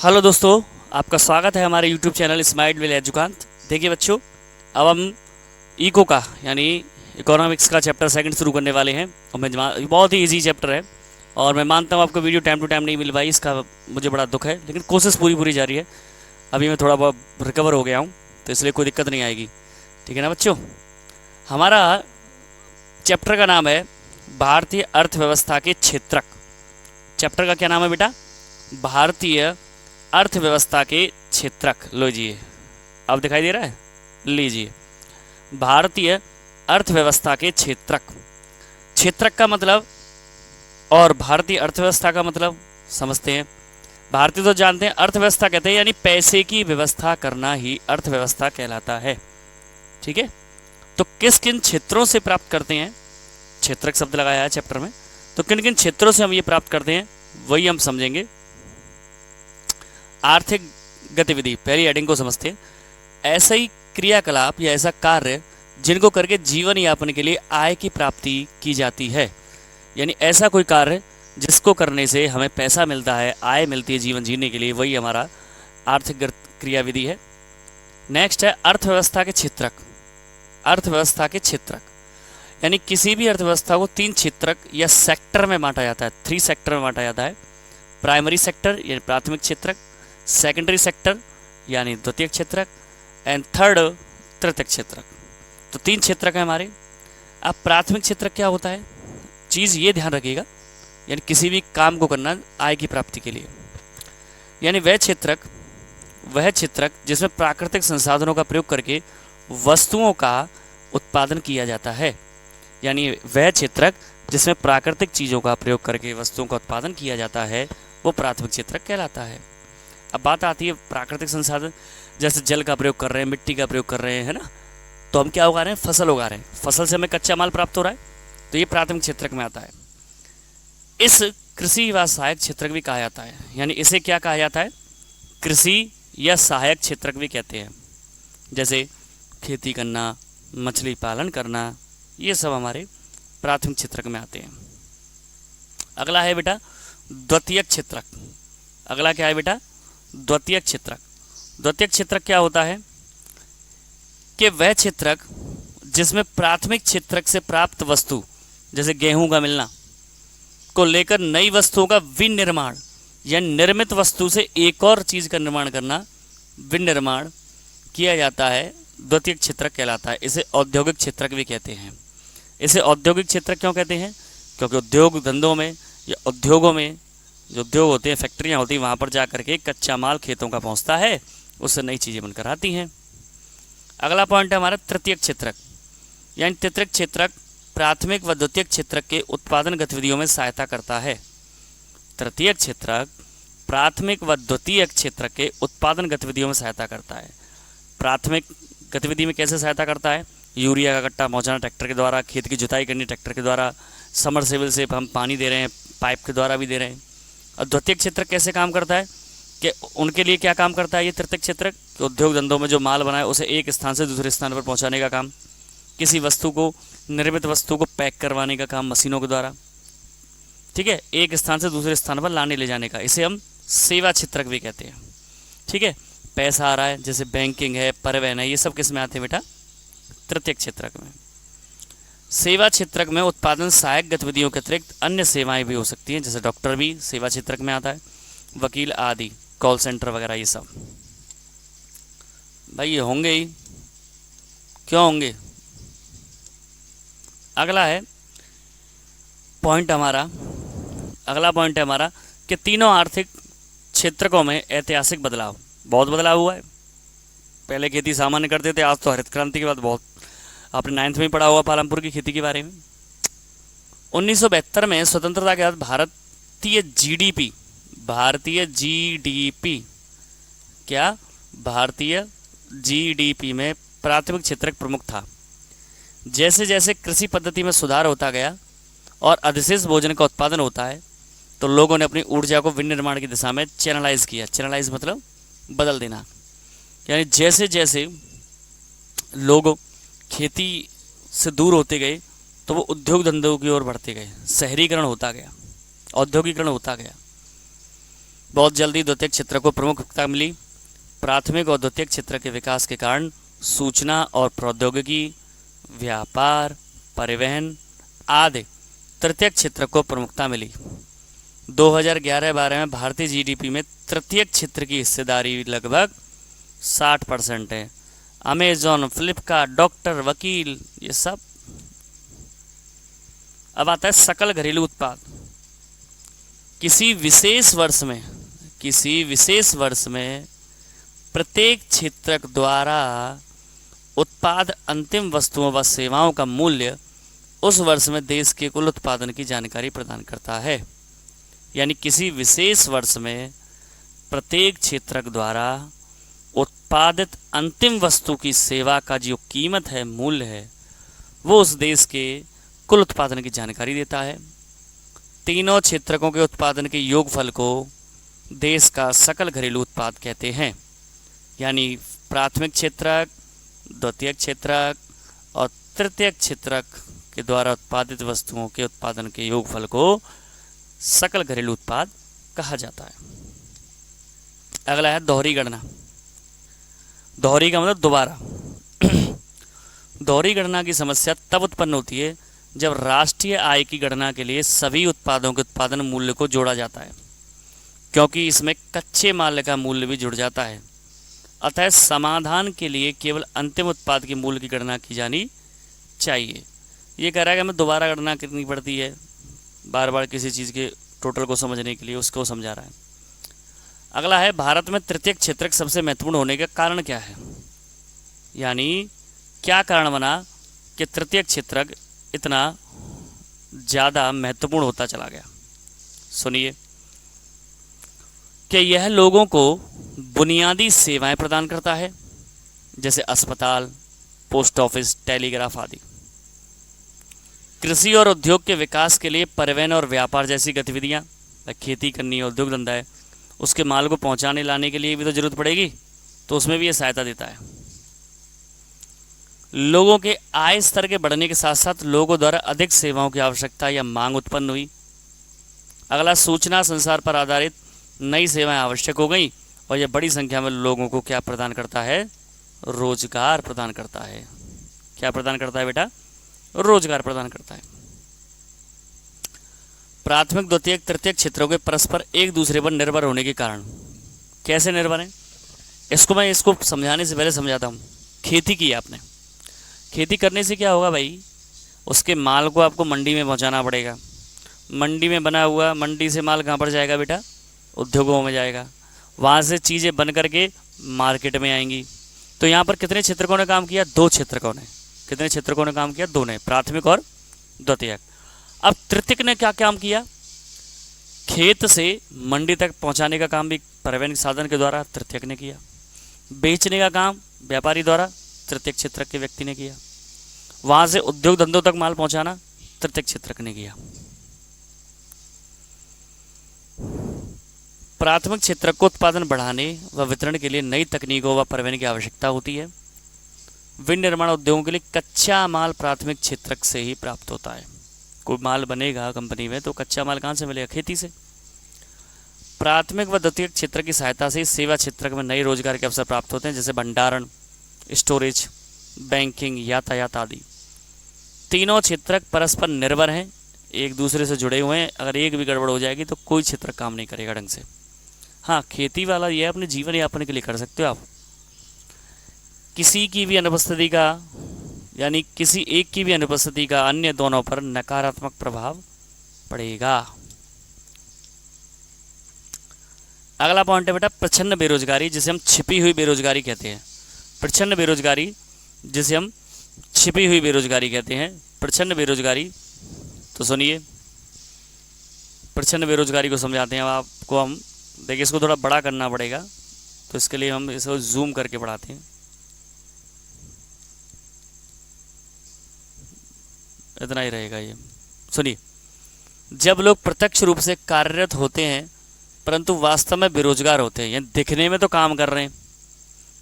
Hello दोस्तों, आपका स्वागत है हमारे यूट्यूब चैनल स्माइल विल एजुकांत। देखिए बच्चों, अब हम इको का यानी इकोनॉमिक्स का चैप्टर सेकंड शुरू करने वाले हैं। और बहुत ही इजी चैप्टर है और मैं मानता हूँ आपको वीडियो टाइम टू टाइम नहीं मिल पाई, इसका मुझे बड़ा दुख है, लेकिन कोशिश पूरी पूरी जारी है। अभी मैं थोड़ा बहुत रिकवर हो गया हूँ तो इसलिए कोई दिक्कत नहीं आएगी। ठीक है ना बच्चों। हमारा चैप्टर का नाम है भारतीय अर्थव्यवस्था के क्षेत्रक। चैप्टर का क्या नाम है बेटा? भारतीय अर्थव्यवस्था के क्षेत्रक। लीजिए, अब दिखाई दे रहा है? लीजिए, भारतीय अर्थव्यवस्था के क्षेत्रक। क्षेत्रक का मतलब और भारतीय अर्थव्यवस्था का मतलब समझते हैं। भारतीय तो जानते हैं, अर्थव्यवस्था कहते हैं यानी पैसे की व्यवस्था करना ही अर्थव्यवस्था कहलाता है। ठीक है, तो किस किन क्षेत्रों से प्राप्त करते हैं? क्षेत्रक शब्द लगाया है चैप्टर में, तो किन किन क्षेत्रों से हम ये प्राप्त करते हैं वही हम समझेंगे। आर्थिक गतिविधि, पहली हेडिंग को समझते हैं। ऐसा ही क्रियाकलाप या ऐसा कार्य जिनको करके जीवन यापन के लिए आय की प्राप्ति की जाती है, यानी ऐसा कोई कार्य जिसको करने से हमें पैसा मिलता है, आय मिलती है जीवन जीने के लिए, वही हमारा आर्थिक क्रियाविधि है। नेक्स्ट है अर्थव्यवस्था के क्षेत्रक। अर्थव्यवस्था के क्षेत्रक यानी किसी भी अर्थव्यवस्था को 3 क्षेत्रक या सेक्टर में बांटा जाता है, 3 सेक्टर में बांटा जाता है। प्राइमरी सेक्टर यानी प्राथमिक क्षेत्रक, सेकेंडरी सेक्टर यानी द्वितीयक क्षेत्रक, एंड थर्ड तृतीयक क्षेत्रक। तो 3 क्षेत्रक है हमारे। अब प्राथमिक क्षेत्रक क्या होता है? चीज़ ये ध्यान रखिएगा, यानी किसी भी काम को करना आय की प्राप्ति के लिए, यानी वह क्षेत्रक जिसमें प्राकृतिक संसाधनों का प्रयोग करके वस्तुओं का उत्पादन किया जाता है, यानी वह क्षेत्रक जिसमें प्राकृतिक चीज़ों का प्रयोग करके वस्तुओं का उत्पादन किया जाता है वो प्राथमिक क्षेत्रक कहलाता है। अब बात आती है प्राकृतिक संसाधन, जैसे जल का प्रयोग कर रहे हैं, मिट्टी का प्रयोग कर रहे हैं, है ना, तो हम क्या उगा रहे हैं? फसल उगा रहे हैं, फसल से हमें कच्चा माल प्राप्त हो रहा है, तो ये प्राथमिक क्षेत्रक में आता है। इस कृषि व सहायक क्षेत्रक भी कहा जाता है, यानी इसे क्या कहा जाता है? कृषि या सहायक क्षेत्रक भी कहते हैं। जैसे खेती करना, मछली पालन करना, ये सब हमारे प्राथमिक क्षेत्रक में आते हैं। अगला है बेटा द्वितीयक क्षेत्रक। अगला क्या है बेटा? द्वितीयक क्षेत्रक। द्वितीयक क्षेत्रक क्या होता है कि वह क्षेत्रक जिसमें प्राथमिक क्षेत्रक से प्राप्त वस्तु, जैसे गेहूं का मिलना, को लेकर नई वस्तुओं का विनिर्माण या निर्मित वस्तु से एक और चीज़ का निर्माण करना, विनिर्माण किया जाता है, द्वितीयक क्षेत्रक कहलाता है। इसे औद्योगिक क्षेत्रक भी कहते हैं। इसे औद्योगिक क्षेत्रक क्यों कहते हैं? क्योंकि उद्योग धंधों में या उद्योगों में, जो उद्योग होते हैं, फैक्ट्रियाँ होती हैं, वहाँ पर जा करके कच्चा माल खेतों का पहुँचता है, उससे नई चीज़ें बनकर आती हैं। अगला पॉइंट है हमारा तृतीयक क्षेत्रक, यानी तृतीयक क्षेत्रक प्राथमिक व द्वितीयक क्षेत्रक के उत्पादन गतिविधियों में सहायता करता है। तृतीयक क्षेत्रक प्राथमिक व द्वितीयक क्षेत्रक के उत्पादन गतिविधियों में सहायता करता है। प्राथमिक गतिविधि में कैसे सहायता करता है? यूरिया का कट्टा पहुँचाना ट्रैक्टर के द्वारा, खेत की जुताई करनी ट्रैक्टर के द्वारा, समरसेबल से हम पानी दे रहे हैं, पाइप के द्वारा भी दे रहे हैं। और द्वितीयक क्षेत्रक कैसे काम करता है कि उनके लिए क्या काम करता है ये तृतीयक क्षेत्रक? उद्योग धंधों में जो माल बना है उसे एक स्थान से दूसरे स्थान पर पहुंचाने का काम, किसी वस्तु को, निर्मित वस्तु को पैक करवाने का काम मशीनों के द्वारा, ठीक है, एक स्थान से दूसरे स्थान पर लाने ले जाने का, इसे हम सेवा क्षेत्रक भी कहते हैं। ठीक है, पैसा आ रहा है, जैसे बैंकिंग है, परिवहन है, ये सब किस में आते हैं बेटा? तृतीयक क्षेत्रक में। सेवा क्षेत्रक में उत्पादन सहायक गतिविधियों के अतिरिक्त अन्य सेवाएं भी हो सकती हैं, जैसे डॉक्टर भी सेवा क्षेत्रक में आता है, वकील आदि, कॉल सेंटर वगैरह, ये सब भाई ये होंगे ही, क्यों होंगे? अगला है पॉइंट हमारा, अगला पॉइंट है हमारा कि तीनों आर्थिक क्षेत्रकों में ऐतिहासिक बदलाव, बहुत बदलाव हुआ है। पहले खेती सामान्य करते थे, आज तो हरित क्रांति के बाद बहुत, आपने 9th में पढ़ा हुआ पालमपुर की खेती के बारे में। 1972 में स्वतंत्रता के बाद भारतीय जीडीपी, भारतीय जीडीपी क्या? भारतीय जीडीपी में प्राथमिक क्षेत्रक प्रमुख था। जैसे जैसे कृषि पद्धति में सुधार होता गया और अधिशेष भोजन का उत्पादन होता है, तो लोगों ने अपनी ऊर्जा को विनिर्माण की दिशा में चैनलाइज किया। चैनलाइज मतलब बदल देना, यानी जैसे जैसे लोग खेती से दूर होते गए तो वो उद्योग धंधों की ओर बढ़ते गए, शहरीकरण होता गया, औद्योगिकरण होता गया। बहुत जल्दी द्वितीयक क्षेत्र को प्रमुखता मिली। प्राथमिक और द्वितीयक क्षेत्र के विकास के कारण सूचना और प्रौद्योगिकी, व्यापार, परिवहन आदि तृतीयक क्षेत्र को प्रमुखता मिली। 2011-12 में भारतीय जीडीपी में तृतीयक क्षेत्र की हिस्सेदारी लगभग 60% है। अमेजॉन, फ्लिपकार्ट, डॉक्टर, वकील, ये सब। अब आता है सकल घरेलू उत्पाद। किसी विशेष वर्ष में प्रत्येक क्षेत्रक द्वारा उत्पाद अंतिम वस्तुओं व सेवाओं का मूल्य उस वर्ष में देश के कुल उत्पादन की जानकारी प्रदान करता है। यानी किसी विशेष वर्ष में प्रत्येक क्षेत्रक द्वारा उत्पादित अंतिम वस्तु की सेवा का जो कीमत है, मूल्य है, वो उस देश के कुल उत्पादन की जानकारी देता है। तीनों क्षेत्रकों के उत्पादन के योगफल को देश का सकल घरेलू उत्पाद कहते हैं। यानी प्राथमिक क्षेत्रक, द्वितीयक क्षेत्रक और तृतीयक क्षेत्रक के द्वारा उत्पादित वस्तुओं के उत्पादन के योगफल को सकल घरेलू उत्पाद कहा जाता है। अगला है दोहरी गणना। दोहरी का मतलब दोबारा। दोहरी गणना की समस्या तब उत्पन्न होती है जब राष्ट्रीय आय की गणना के लिए सभी उत्पादों के उत्पादन मूल्य को जोड़ा जाता है, क्योंकि इसमें कच्चे माल का मूल्य भी जुड़ जाता है। अतः समाधान के लिए केवल अंतिम उत्पाद के मूल्य की गणना की जानी चाहिए। ये कह रहा है कि हमें दोबारा गणना करनी पड़ती है, बार बार किसी चीज़ के टोटल को समझने के लिए, उसको समझा रहा है। अगला है भारत में तृतीयक क्षेत्रक सबसे महत्वपूर्ण होने का कारण क्या है। यानी क्या कारण बना कि तृतीयक क्षेत्रक इतना ज़्यादा महत्वपूर्ण होता चला गया। सुनिए कि यह लोगों को बुनियादी सेवाएं प्रदान करता है, जैसे अस्पताल, पोस्ट ऑफिस, टेलीग्राफ आदि। कृषि और उद्योग के विकास के लिए परिवहन और व्यापार जैसी गतिविधियां, खेती करनी है, उद्योग धंधा है, उसके माल को पहुंचाने लाने के लिए भी तो जरूरत पड़ेगी, तो उसमें भी ये सहायता देता है। लोगों के आय स्तर के बढ़ने के साथ साथ लोगों द्वारा अधिक सेवाओं की आवश्यकता या मांग उत्पन्न हुई। अगला, सूचना संसार पर आधारित नई सेवाएं आवश्यक हो गई और यह बड़ी संख्या में लोगों को क्या प्रदान करता है, रोजगार प्रदान करता है। क्या प्रदान करता है बेटा, रोजगार प्रदान करता है। प्राथमिक, द्वितीयक, तृतीयक क्षेत्रों के परस्पर एक दूसरे पर निर्भर होने के कारण, कैसे निर्भर हैं इसको समझाने से पहले समझाता हूँ। खेती की आपने, खेती करने से क्या होगा भाई, उसके माल को आपको मंडी में पहुँचाना पड़ेगा। मंडी में बना हुआ, मंडी से माल कहाँ पर जाएगा बेटा, उद्योगों में जाएगा, वहाँ से चीज़ें बन करके मार्केट में आएंगी। तो यहाँ पर कितने क्षेत्रकों ने काम किया, दो क्षेत्रकों ने। कितने क्षेत्रकों ने काम किया, दो ने, प्राथमिक और द्वितीयक। अब तृतीयक ने क्या काम किया, खेत से मंडी तक पहुँचाने का काम भी परिवहन साधन के द्वारा तृतीयक ने किया। बेचने का काम व्यापारी द्वारा तृतीयक क्षेत्रक के व्यक्ति ने किया। वहाँ से उद्योग धंधों तक माल पहुँचाना तृतीयक क्षेत्रक ने किया। प्राथमिक क्षेत्रक को उत्पादन बढ़ाने व वितरण के लिए नई तकनीकों व परिवहन की आवश्यकता होती है। विनिर्माण उद्योगों के लिए कच्चा माल प्राथमिक क्षेत्रक से ही प्राप्त होता है। कोई माल बनेगा कंपनी में तो कच्चा माल कहाँ से मिलेगा, खेती से। प्राथमिक व द्वितीयक क्षेत्र की सहायता से सेवा क्षेत्रक में नए रोजगार के अवसर प्राप्त होते हैं, जैसे भंडारण, स्टोरेज, बैंकिंग, यातायात आदि। तीनों क्षेत्रक परस्पर निर्भर हैं, एक दूसरे से जुड़े हुए हैं। अगर एक भी गड़बड़ हो जाएगी तो कोई क्षेत्र काम नहीं करेगा ढंग से। हाँ, खेती वाला ये अपने जीवन यापन के लिए कर सकते हो आप। किसी की भी अनुपस्थिति का, यानी किसी एक की भी अनुपस्थिति का अन्य दोनों पर नकारात्मक प्रभाव पड़ेगा। अगला पॉइंट है बेटा प्रच्छन्न बेरोजगारी, जिसे हम छिपी हुई बेरोजगारी कहते हैं। प्रच्छन्न बेरोजगारी, जिसे हम छिपी हुई बेरोजगारी कहते हैं। प्रच्छन्न बेरोजगारी, तो सुनिए, प्रच्छन्न बेरोजगारी को समझाते हैं आपको हम। देखिए, इसको थोड़ा बड़ा करना पड़ेगा, तो इसके लिए हम इसको जूम करके पढ़ाते हैं। इतना ही रहेगा ये। सुनिए, जब लोग प्रत्यक्ष रूप से कार्यरत होते हैं परंतु वास्तव में बेरोजगार होते हैं, यानी दिखने में तो काम कर रहे हैं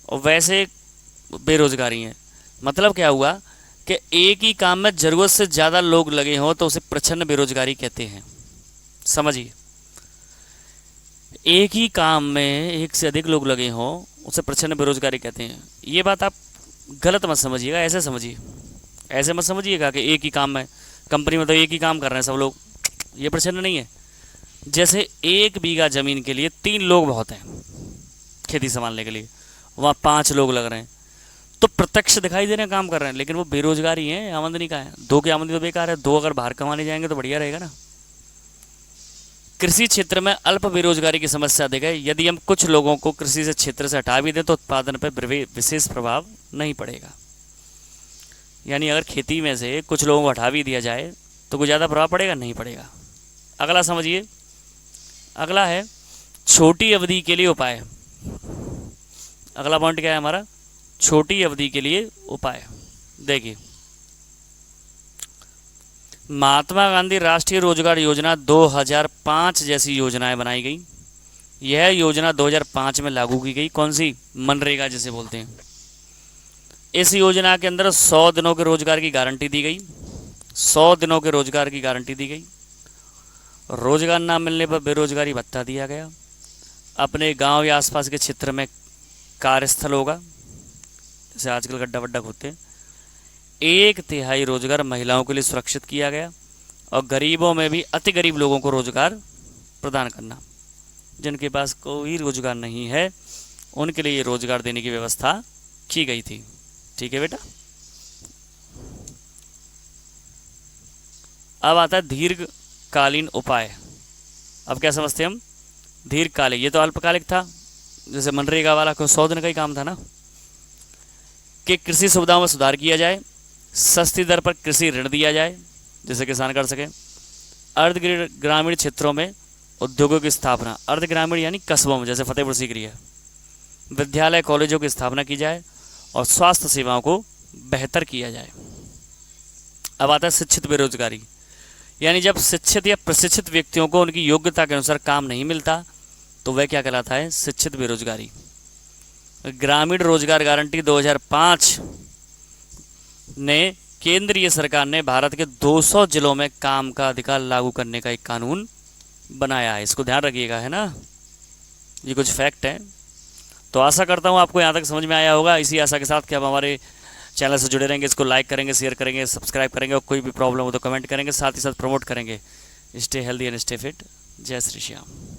और वैसे बेरोजगारी हैं। मतलब क्या हुआ कि एक ही काम में ज़रूरत से ज़्यादा लोग लगे हों तो उसे प्रच्छन्न बेरोजगारी कहते हैं। समझिए, एक ही काम में एक से अधिक लोग लगे हों उसे प्रच्छन्न बेरोजगारी कहते हैं। ये बात आप गलत मत समझिएगा, ऐसे समझिए। ऐसे मत समझिएगा कि एक ही काम में, कंपनी में तो एक ही काम कर रहे हैं सब लोग, ये प्रच्छन्न नहीं है। जैसे 1 बीघा ज़मीन के लिए 3 लोग बहुत हैं खेती संभालने के लिए, वहाँ 5 लोग लग रहे हैं, तो प्रत्यक्ष दिखाई दे रहे हैं काम कर रहे हैं, लेकिन वो बेरोजगारी है, आमदनी का है। 2 की आमदनी तो बेकार है, 2 अगर बाहर कमाने जाएंगे तो बढ़िया रहेगा ना। कृषि क्षेत्र में अल्प बेरोजगारी की समस्या अधिक है। यदि हम कुछ लोगों को कृषि से क्षेत्र से हटा भी दें तो उत्पादन पर विशेष प्रभाव नहीं पड़ेगा। यानी अगर खेती में से कुछ लोगों को हटा भी दिया जाए तो कोई ज़्यादा प्रभाव पड़ेगा? नहीं पड़ेगा। अगला समझिए, अगला है छोटी अवधि के लिए उपाय। अगला पॉइंट क्या है हमारा? छोटी अवधि के लिए उपाय। देखिए, महात्मा गांधी राष्ट्रीय रोजगार योजना 2005 जैसी योजनाएं बनाई गई। यह योजना 2005 में लागू की गई। कौन सी? मनरेगा जिसे बोलते हैं। इस योजना के अंदर 100 दिनों के रोजगार की गारंटी दी गई। 100 दिनों के रोजगार की गारंटी दी गई। रोजगार ना मिलने पर बेरोजगारी भत्ता दिया गया। अपने गांव या आसपास के क्षेत्र में कार्यस्थल होगा, जैसे आजकल गड्ढा वड्ढा खोदते हैं। 1/3 रोजगार महिलाओं के लिए सुरक्षित किया गया और गरीबों में भी अति गरीब लोगों को रोजगार प्रदान करना। जिनके पास कोई रोजगार नहीं है उनके लिए ये रोजगार देने की व्यवस्था की गई थी। ठीक है बेटा। अब आता है दीर्घकालीन उपाय। अब क्या समझते हैं हम? दीर्घकालिक, ये तो अल्पकालिक था, जैसे मनरेगा वाला को 100 दिन का ही काम था ना। कि कृषि सुविधाओं में सुधार किया जाए, सस्ती दर पर कृषि ऋण दिया जाए जिसे किसान कर सके, अर्ध ग्रामीण क्षेत्रों में उद्योगों की स्थापना, अर्ध ग्रामीण यानी कस्बों में जैसे फतेहपुर सीकरी है, विद्यालय कॉलेजों की स्थापना की जाए और स्वास्थ्य सेवाओं को बेहतर किया जाए। अब आता है शिक्षित बेरोजगारी। यानी जब शिक्षित या प्रशिक्षित व्यक्तियों को उनकी योग्यता के अनुसार काम नहीं मिलता तो वह क्या कहलाता है? शिक्षित बेरोजगारी। ग्रामीण रोजगार गारंटी 2005 ने केंद्रीय सरकार ने भारत के 200 जिलों में काम का अधिकार लागू करने का एक कानून बनाया है। इसको ध्यान रखिएगा, है ना, ये कुछ फैक्ट है। तो आशा करता हूँ आपको यहाँ तक समझ में आया होगा। इसी आशा के साथ कि आप हमारे चैनल से जुड़े रहेंगे, इसको लाइक करेंगे, शेयर करेंगे, सब्सक्राइब करेंगे और कोई भी प्रॉब्लम हो तो कमेंट करेंगे, साथ ही साथ प्रमोट करेंगे। Stay healthy and stay fit. जय श्री श्याम।